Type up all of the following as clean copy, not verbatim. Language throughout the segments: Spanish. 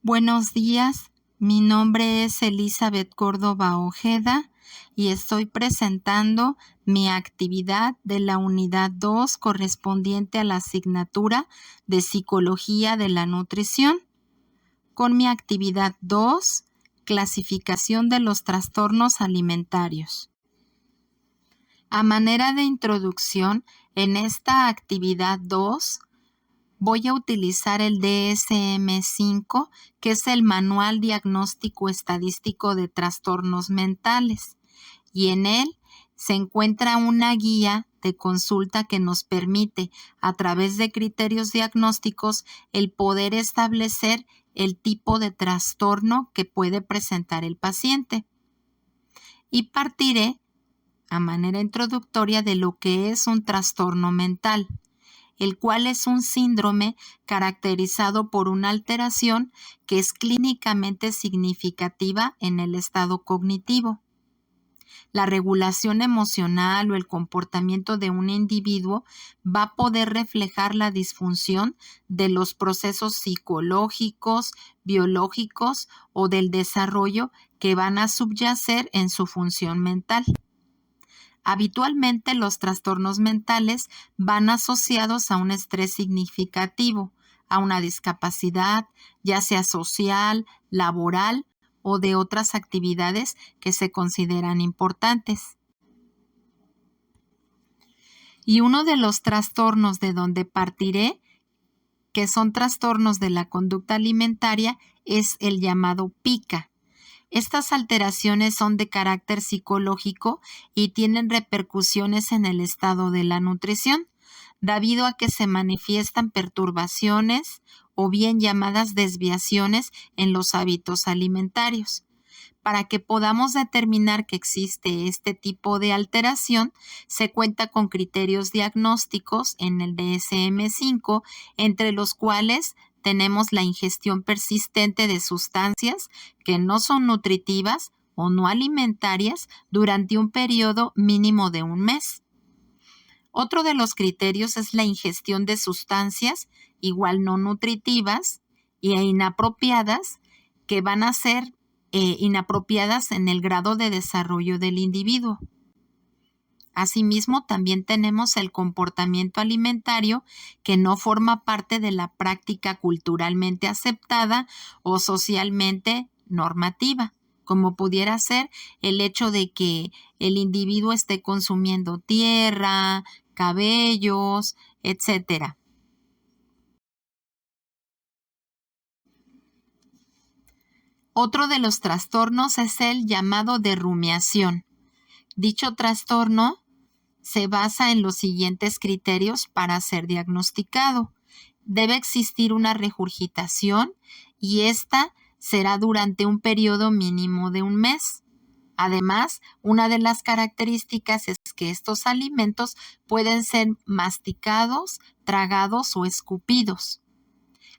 Buenos días, mi nombre es Elizabeth Córdoba Ojeda y estoy presentando mi actividad de la unidad 2 correspondiente a la asignatura de Psicología de la Nutrición. Con mi actividad 2, clasificación de los trastornos alimentarios. A manera de introducción, en esta actividad 2, voy a utilizar el DSM-5, que es el Manual Diagnóstico Estadístico de Trastornos Mentales, y en él se encuentra una guía de consulta que nos permite, a través de criterios diagnósticos, el poder establecer el tipo de trastorno que puede presentar el paciente. Y partiré, a manera introductoria, de lo que es un trastorno mental, el cual es un síndrome caracterizado por una alteración que es clínicamente significativa en el estado cognitivo. La regulación emocional o el comportamiento de un individuo va a poder reflejar la disfunción de los procesos psicológicos, biológicos o del desarrollo que van a subyacer en su función mental. Habitualmente los trastornos mentales van asociados a un estrés significativo, a una discapacidad, ya sea social, laboral o de otras actividades que se consideran importantes. Y uno de los trastornos de donde partiré, que son trastornos de la conducta alimentaria, es el llamado pica. Estas alteraciones son de carácter psicológico y tienen repercusiones en el estado de la nutrición, debido a que se manifiestan perturbaciones o bien llamadas desviaciones en los hábitos alimentarios. Para que podamos determinar que existe este tipo de alteración, se cuenta con criterios diagnósticos en el DSM-5, entre los cuales tenemos la ingestión persistente de sustancias que no son nutritivas o no alimentarias durante un periodo mínimo de un mes. Otro de los criterios es la ingestión de sustancias igual no nutritivas e inapropiadas, que van a ser inapropiadas en el grado de desarrollo del individuo. Asimismo, también tenemos el comportamiento alimentario que no forma parte de la práctica culturalmente aceptada o socialmente normativa, como pudiera ser el hecho de que el individuo esté consumiendo tierra, cabellos, etc. Otro de los trastornos es el llamado de rumiación. Dicho trastorno se basa en los siguientes criterios para ser diagnosticado. Debe existir una regurgitación y esta será durante un periodo mínimo de un mes. Además, una de las características es que estos alimentos pueden ser masticados, tragados o escupidos.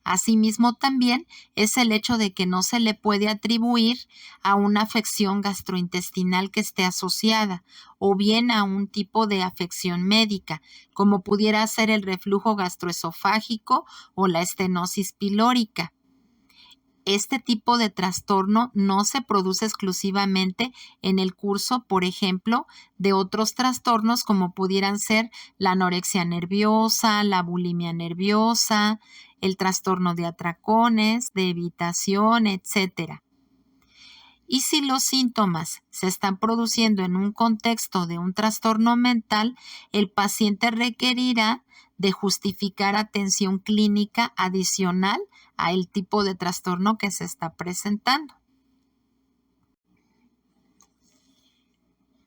Asimismo, también es el hecho de que no se le puede atribuir a una afección gastrointestinal que esté asociada o bien a un tipo de afección médica, como pudiera ser el reflujo gastroesofágico o la estenosis pilórica. Este tipo de trastorno no se produce exclusivamente en el curso, por ejemplo, de otros trastornos como pudieran ser la anorexia nerviosa, la bulimia nerviosa, el trastorno de atracones, de evitación, etc. Y si los síntomas se están produciendo en un contexto de un trastorno mental, el paciente requerirá de justificar atención clínica adicional a el tipo de trastorno que se está presentando.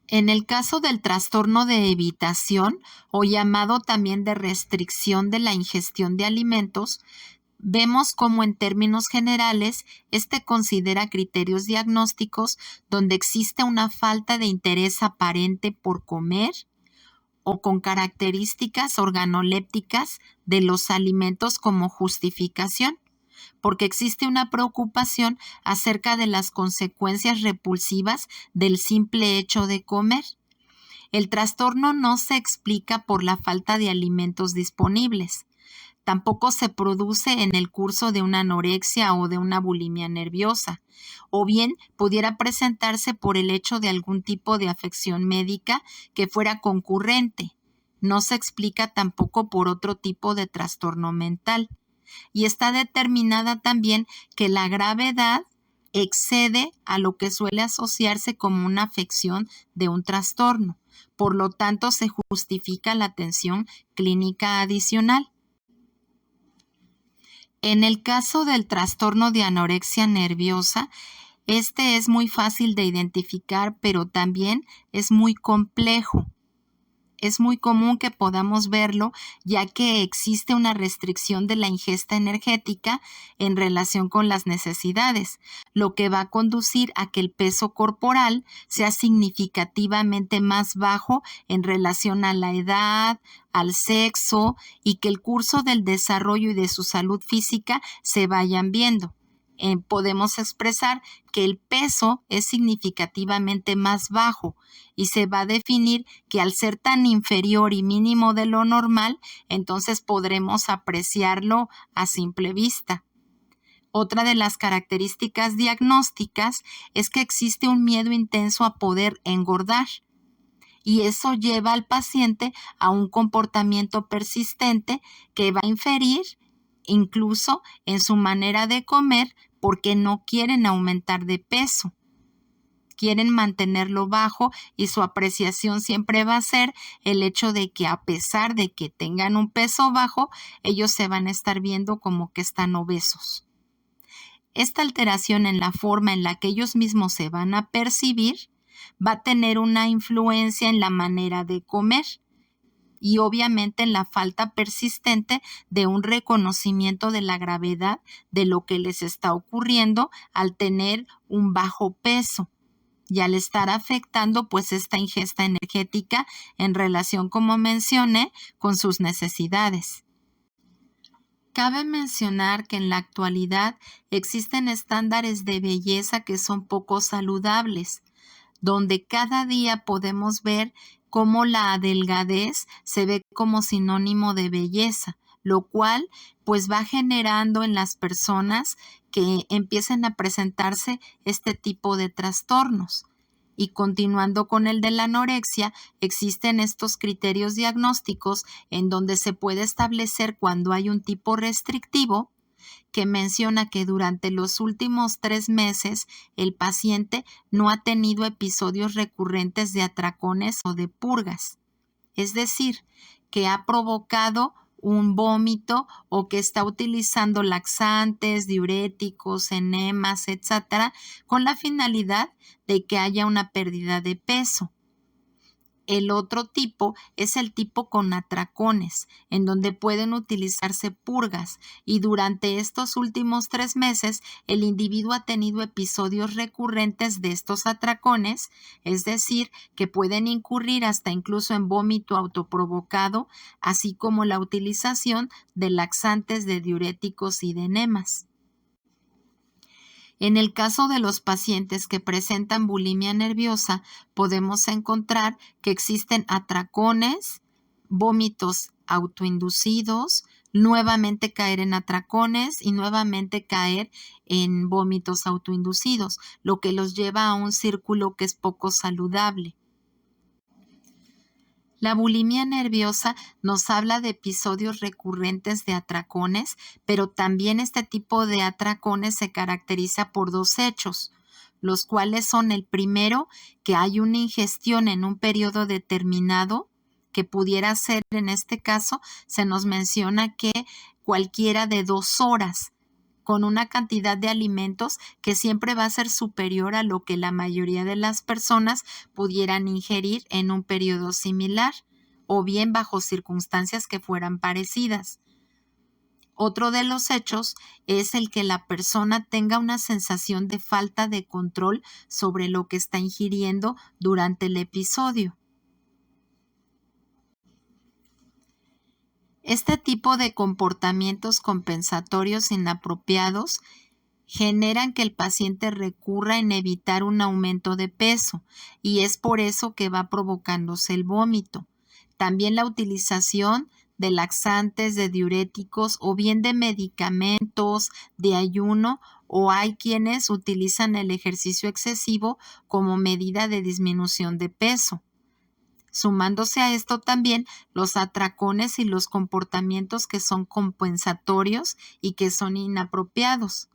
En el caso del trastorno de evitación, o llamado también de restricción de la ingestión de alimentos, vemos cómo en términos generales este considera criterios diagnósticos donde existe una falta de interés aparente por comer o con características organolépticas de los alimentos como justificación, porque existe una preocupación acerca de las consecuencias repulsivas del simple hecho de comer. El trastorno no se explica por la falta de alimentos disponibles. Tampoco se produce en el curso de una anorexia o de una bulimia nerviosa, o bien pudiera presentarse por el hecho de algún tipo de afección médica que fuera concurrente. No se explica tampoco por otro tipo de trastorno mental. Y está determinada también que la gravedad excede a lo que suele asociarse como una afección de un trastorno. Por lo tanto, se justifica la atención clínica adicional. En el caso del trastorno de anorexia nerviosa, este es muy fácil de identificar, pero también es muy complejo. Es muy común que podamos verlo, ya que existe una restricción de la ingesta energética en relación con las necesidades, lo que va a conducir a que el peso corporal sea significativamente más bajo en relación a la edad, al sexo, y que el curso del desarrollo y de su salud física se vayan viendo. Podemos expresar que el peso es significativamente más bajo y se va a definir que al ser tan inferior y mínimo de lo normal, entonces podremos apreciarlo a simple vista. Otra de las características diagnósticas es que existe un miedo intenso a poder engordar, y eso lleva al paciente a un comportamiento persistente que va a inferir incluso en su manera de comer, porque no quieren aumentar de peso. Quieren mantenerlo bajo, y su apreciación siempre va a ser el hecho de que a pesar de que tengan un peso bajo, ellos se van a estar viendo como que están obesos. Esta alteración en la forma en la que ellos mismos se van a percibir va a tener una influencia en la manera de comer y obviamente en la falta persistente de un reconocimiento de la gravedad de lo que les está ocurriendo al tener un bajo peso y al estar afectando pues esta ingesta energética en relación, como mencioné, con sus necesidades. Cabe mencionar que en la actualidad existen estándares de belleza que son poco saludables, donde cada día podemos ver cómo la delgadez se ve como sinónimo de belleza, lo cual pues va generando en las personas que empiecen a presentarse este tipo de trastornos. Y continuando con el de la anorexia, existen estos criterios diagnósticos en donde se puede establecer cuando hay un tipo restrictivo que menciona que durante los últimos 3 meses el paciente no ha tenido episodios recurrentes de atracones o de purgas. Es decir, que ha provocado un vómito o que está utilizando laxantes, diuréticos, enemas, etcétera, con la finalidad de que haya una pérdida de peso. El otro tipo es el tipo con atracones, en donde pueden utilizarse purgas, y durante estos últimos 3 meses el individuo ha tenido episodios recurrentes de estos atracones, es decir, que pueden incurrir hasta incluso en vómito autoprovocado, así como la utilización de laxantes, de diuréticos y de enemas. En el caso de los pacientes que presentan bulimia nerviosa, podemos encontrar que existen atracones, vómitos autoinducidos, nuevamente caer en atracones y nuevamente caer en vómitos autoinducidos, lo que los lleva a un círculo que es poco saludable. La bulimia nerviosa nos habla de episodios recurrentes de atracones, pero también este tipo de atracones se caracteriza por 2 hechos, los cuales son: el primero, que hay una ingestión en un periodo determinado, que pudiera ser, en este caso, se nos menciona que cualquiera de 2 horas, con una cantidad de alimentos que siempre va a ser superior a lo que la mayoría de las personas pudieran ingerir en un periodo similar, o bien bajo circunstancias que fueran parecidas. Otro de los hechos es el que la persona tenga una sensación de falta de control sobre lo que está ingiriendo durante el episodio. Este tipo de comportamientos compensatorios inapropiados generan que el paciente recurra en evitar un aumento de peso, y es por eso que va provocándose el vómito. También la utilización de laxantes, de diuréticos o bien de medicamentos, de ayuno, o hay quienes utilizan el ejercicio excesivo como medida de disminución de peso. Sumándose a esto también los atracones y los comportamientos que son compensatorios y que son inapropiados.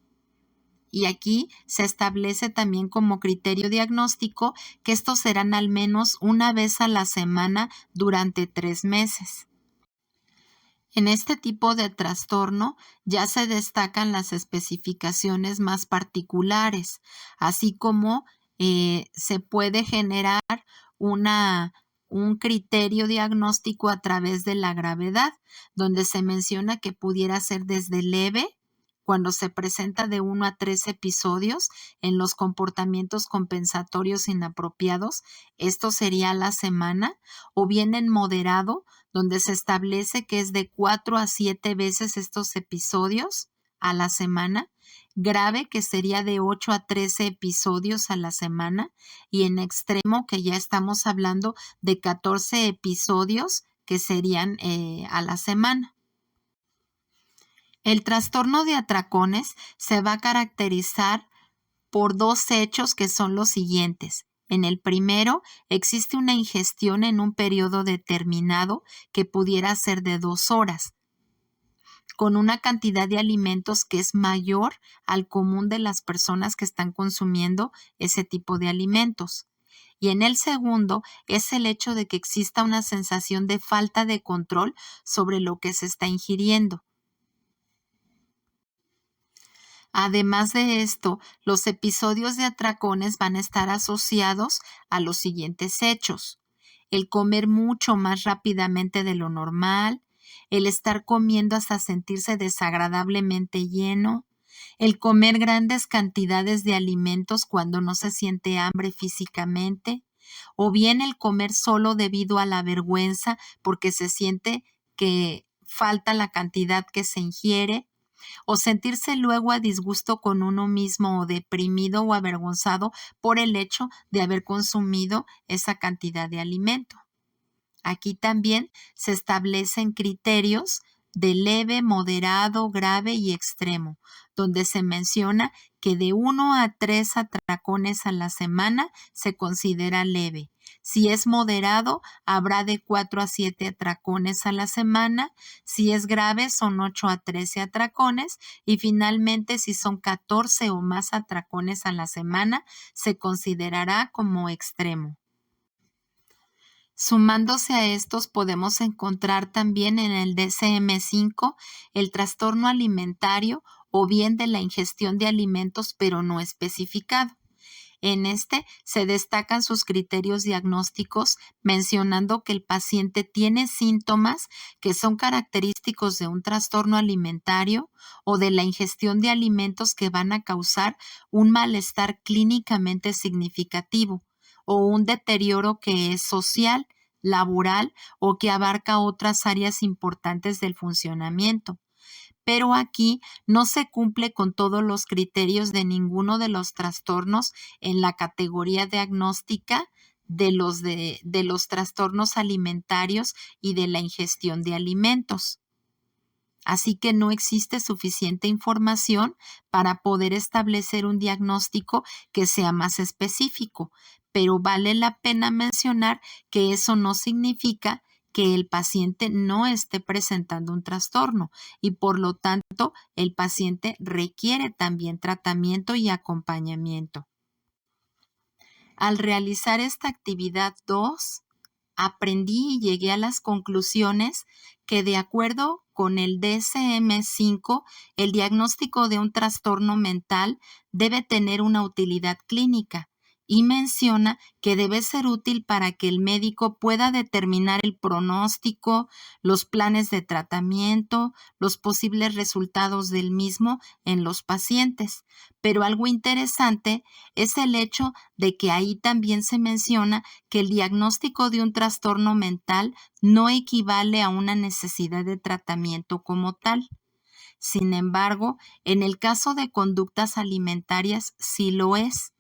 Y aquí se establece también como criterio diagnóstico que estos serán al menos una vez a la semana durante 3 meses. En este tipo de trastorno ya se destacan las especificaciones más particulares, así como se puede generar un criterio diagnóstico a través de la gravedad, donde se menciona que pudiera ser desde leve, cuando se presenta de 1 a 3 episodios en los comportamientos compensatorios inapropiados, esto sería a la semana, o bien en moderado, donde se establece que es de 4 a 7 veces estos episodios a la semana, grave, que sería de 8 a 13 episodios a la semana, y en extremo, que ya estamos hablando de 14 episodios que serían a la semana. El trastorno de atracones se va a caracterizar por 2 hechos que son los siguientes. En el primero, existe una ingestión en un periodo determinado que pudiera ser de 2 horas, con una cantidad de alimentos que es mayor al común de las personas que están consumiendo ese tipo de alimentos. Y en el segundo es el hecho de que exista una sensación de falta de control sobre lo que se está ingiriendo. Además de esto, los episodios de atracones van a estar asociados a los siguientes hechos: el comer mucho más rápidamente de lo normal, el estar comiendo hasta sentirse desagradablemente lleno, el comer grandes cantidades de alimentos cuando no se siente hambre físicamente, o bien el comer solo debido a la vergüenza porque se siente que falta la cantidad que se ingiere, o sentirse luego a disgusto con uno mismo o deprimido o avergonzado por el hecho de haber consumido esa cantidad de alimento. Aquí también se establecen criterios de leve, moderado, grave y extremo, donde se menciona que de 1 a 3 atracones a la semana se considera leve. Si es moderado, habrá de 4 a 7 atracones a la semana. Si es grave, son 8 a 13 atracones. Y finalmente, si son 14 o más atracones a la semana, se considerará como extremo. Sumándose a estos, podemos encontrar también en el DSM-5 el trastorno alimentario o bien de la ingestión de alimentos pero no especificado. En este se destacan sus criterios diagnósticos, mencionando que el paciente tiene síntomas que son característicos de un trastorno alimentario o de la ingestión de alimentos que van a causar un malestar clínicamente significativo o un deterioro que es social, laboral o que abarca otras áreas importantes del funcionamiento. Pero aquí no se cumple con todos los criterios de ninguno de los trastornos en la categoría diagnóstica de los trastornos alimentarios y de la ingestión de alimentos. Así que no existe suficiente información para poder establecer un diagnóstico que sea más específico, pero vale la pena mencionar que eso no significa que el paciente no esté presentando un trastorno y por lo tanto el paciente requiere también tratamiento y acompañamiento. Al realizar esta actividad 2, aprendí y llegué a las conclusiones que, de acuerdo con el DSM-5, el diagnóstico de un trastorno mental debe tener una utilidad clínica y menciona que debe ser útil para que el médico pueda determinar el pronóstico, los planes de tratamiento, los posibles resultados del mismo en los pacientes. Pero algo interesante es el hecho de que ahí también se menciona que el diagnóstico de un trastorno mental no equivale a una necesidad de tratamiento como tal. Sin embargo, en el caso de conductas alimentarias sí lo es.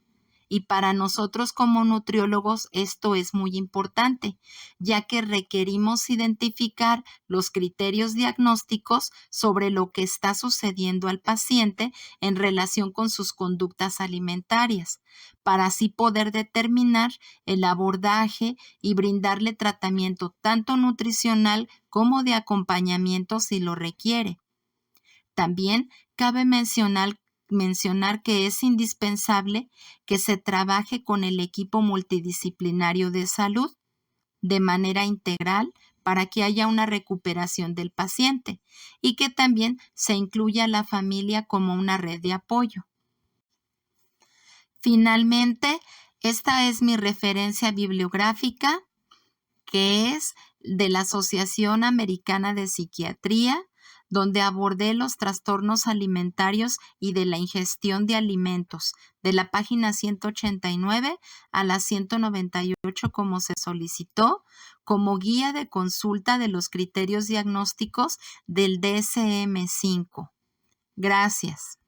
Y para nosotros como nutriólogos esto es muy importante, ya que requerimos identificar los criterios diagnósticos sobre lo que está sucediendo al paciente en relación con sus conductas alimentarias, para así poder determinar el abordaje y brindarle tratamiento tanto nutricional como de acompañamiento si lo requiere. También cabe mencionar que es indispensable que se trabaje con el equipo multidisciplinario de salud de manera integral para que haya una recuperación del paciente y que también se incluya a la familia como una red de apoyo. Finalmente, esta es mi referencia bibliográfica, que es de la Asociación Americana de Psiquiatría, donde abordé los trastornos alimentarios y de la ingestión de alimentos, de la página 189 a la 198 como se solicitó, como guía de consulta de los criterios diagnósticos del DSM-5. Gracias.